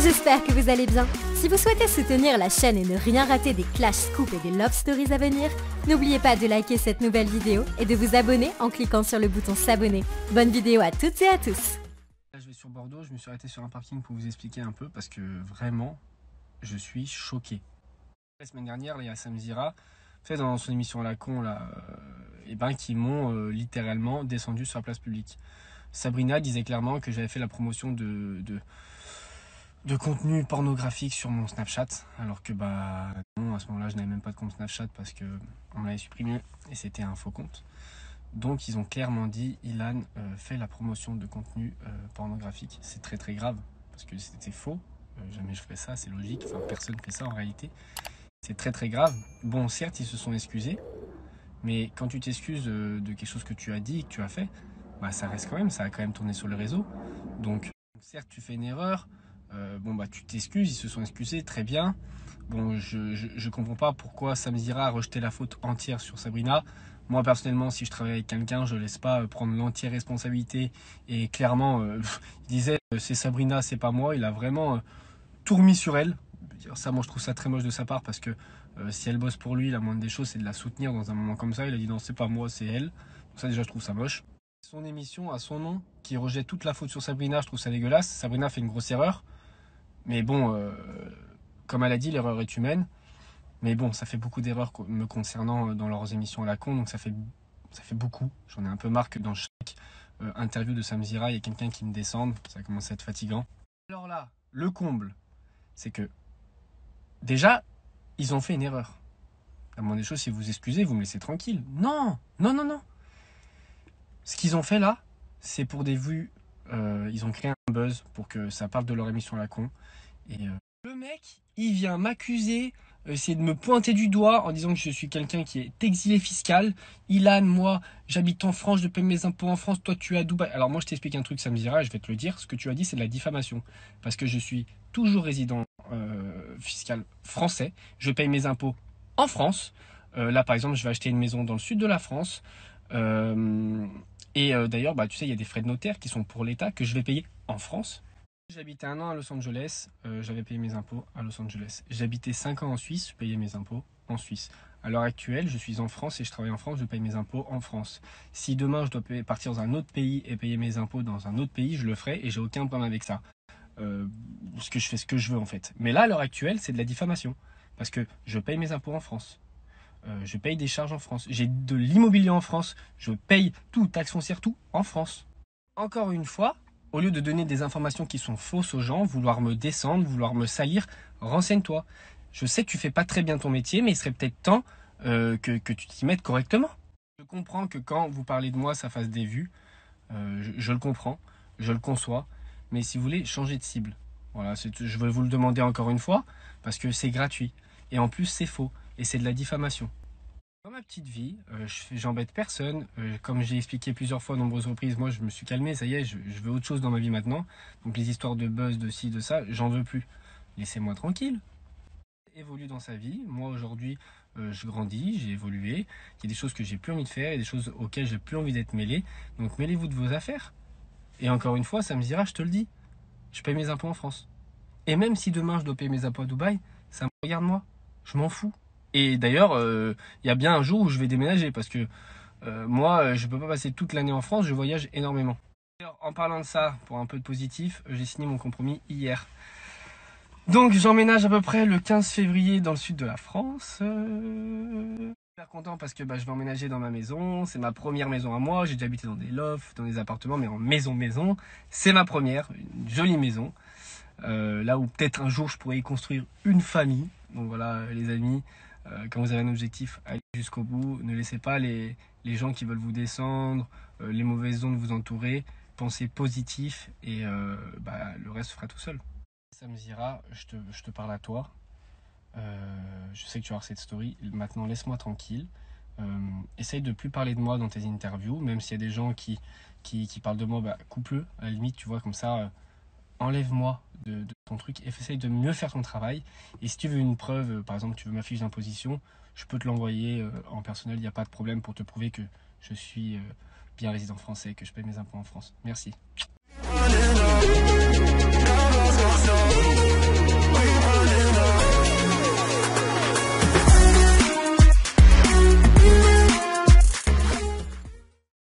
J'espère que vous allez bien. Si vous souhaitez soutenir la chaîne et ne rien rater des Clash Scoop et des Love Stories à venir, n'oubliez pas de liker cette nouvelle vidéo et de vous abonner en cliquant sur le bouton s'abonner. Bonne vidéo à toutes et à tous. Là, je vais sur Bordeaux, je me suis arrêté sur un parking pour vous expliquer un peu parce que vraiment, je suis choqué. La semaine dernière, il y a Sam Zira, dans son émission à la con, là, qui m'ont littéralement descendu sur la place publique. Sabrina disait clairement que j'avais fait la promotion de contenu pornographique sur mon Snapchat, alors que non, à ce moment-là, je n'avais même pas de compte Snapchat parce que on m'avait supprimé et c'était un faux compte. Donc ils ont clairement dit, Ilan fait la promotion de contenu pornographique. C'est très très grave parce que c'était faux. Jamais je ferais ça, c'est logique. Enfin, personne ne fait ça en réalité. C'est très très grave. Bon, certes, ils se sont excusés, mais quand tu t'excuses de quelque chose que tu as dit, que tu as fait, ça reste quand même, ça a quand même tourné sur le réseau. Donc, certes, tu fais une erreur. Tu t'excuses, ils se sont excusés, très bien. Bon, je comprends pas pourquoi Sam Zira a rejeté la faute entière sur Sabrina. Moi, personnellement, si je travaille avec quelqu'un, je laisse pas prendre l'entière responsabilité. Et clairement, il disait, c'est Sabrina, c'est pas moi. Il a vraiment tout remis sur elle. Ça, moi, je trouve ça très moche de sa part parce que si elle bosse pour lui, la moindre des choses, c'est de la soutenir dans un moment comme ça. Il a dit non, c'est pas moi, c'est elle. Donc ça, déjà, je trouve ça moche. Son émission a son nom qui rejette toute la faute sur Sabrina. Je trouve ça dégueulasse. Sabrina fait une grosse erreur. Mais bon, comme elle a dit, l'erreur est humaine. Mais bon, ça fait beaucoup d'erreurs me concernant dans leurs émissions à la con. Donc ça fait beaucoup. J'en ai un peu marre que dans chaque interview de Sam Zira, il y a quelqu'un qui me descende. Ça commence à être fatigant. Alors là, le comble, c'est que déjà, ils ont fait une erreur. La moindre des choses, si vous excusez, vous me laissez tranquille. Non, non, non, non. Ce qu'ils ont fait là, c'est pour des vues. Ils ont créé un buzz pour que ça parle de leur émission à la con. Et le mec, il vient m'accuser, essayer de me pointer du doigt en disant que je suis quelqu'un qui est exilé fiscal. Ilan, moi, j'habite en France, je paye mes impôts en France, toi tu es à Dubaï. Alors moi, je t'explique un truc, ça me dira, je vais te le dire. Ce que tu as dit, c'est de la diffamation. Parce que je suis toujours résident fiscal français. Je paye mes impôts en France. Là, par exemple, je vais acheter une maison dans le sud de la France. D'ailleurs, tu sais, il y a des frais de notaire qui sont pour l'État que je vais payer en France. J'habitais 1 an à Los Angeles, j'avais payé mes impôts à Los Angeles. J'habitais 5 ans en Suisse, je payais mes impôts en Suisse. À l'heure actuelle, je suis en France et je travaille en France, je paye mes impôts en France. Si demain je dois partir dans un autre pays et payer mes impôts dans un autre pays, je le ferai et j'ai aucun problème avec ça. Parce que je fais ce que je veux en fait. Mais là, à l'heure actuelle, c'est de la diffamation. Parce que je paye mes impôts en France. Je paye des charges en France. J'ai de l'immobilier en France. Je paye tout, taxes foncières, tout en France. Encore une fois, au lieu de donner des informations qui sont fausses aux gens, vouloir me descendre, vouloir me salir, renseigne-toi. Je sais que tu fais pas très bien ton métier, mais il serait peut-être temps que tu t'y mettes correctement. Je comprends que quand vous parlez de moi, ça fasse des vues. Je le comprends, je le conçois. Mais si vous voulez, changez de cible. Voilà, je vais vous le demander encore une fois, parce que c'est gratuit. Et en plus, c'est faux. Et c'est de la diffamation. Dans ma petite vie, j'embête personne. Comme j'ai expliqué plusieurs fois, nombreuses reprises, moi je me suis calmé, ça y est, je veux autre chose dans ma vie maintenant. Donc les histoires de buzz, de ci, de ça, j'en veux plus. Laissez-moi tranquille. Évolue dans sa vie. Moi aujourd'hui, je grandis, j'ai évolué. Il y a des choses que j'ai plus envie de faire, il y a des choses auxquelles j'ai plus envie d'être mêlé. Donc mêlez-vous de vos affaires. Et encore une fois, ça me dira, je te le dis, je paye mes impôts en France. Et même si demain je dois payer mes impôts à Dubaï, ça me regarde moi. Je m'en fous. Et d'ailleurs, il y a bien un jour où je vais déménager parce que moi, je peux pas passer toute l'année en France, je voyage énormément. D'ailleurs, en parlant de ça, pour un peu de positif, j'ai signé mon compromis hier. Donc j'emménage à peu près le 15 février dans le sud de la France. Super content parce que je vais emménager dans ma maison, c'est ma première maison à moi, j'ai déjà habité dans des lofts, dans des appartements, mais en maison. C'est ma première, une jolie maison. Là où peut-être un jour je pourrais y construire une famille. Donc voilà les amis. Quand vous avez un objectif, allez jusqu'au bout. Ne laissez pas les gens qui veulent vous descendre, les mauvaises ondes vous entourer. Pensez positif et le reste se fera tout seul. Sam Zira, je te parle à toi. Je sais que tu as cette story. Maintenant, laisse-moi tranquille. Essaye de plus parler de moi dans tes interviews. Même s'il y a des gens qui parlent de moi, coupe-le. À la limite, tu vois, comme ça... enlève-moi de ton truc et essaye de mieux faire ton travail. Et si tu veux une preuve, par exemple tu veux ma fiche d'imposition, je peux te l'envoyer en personnel, il n'y a pas de problème pour te prouver que je suis bien résident français, que je paye mes impôts en France. Merci.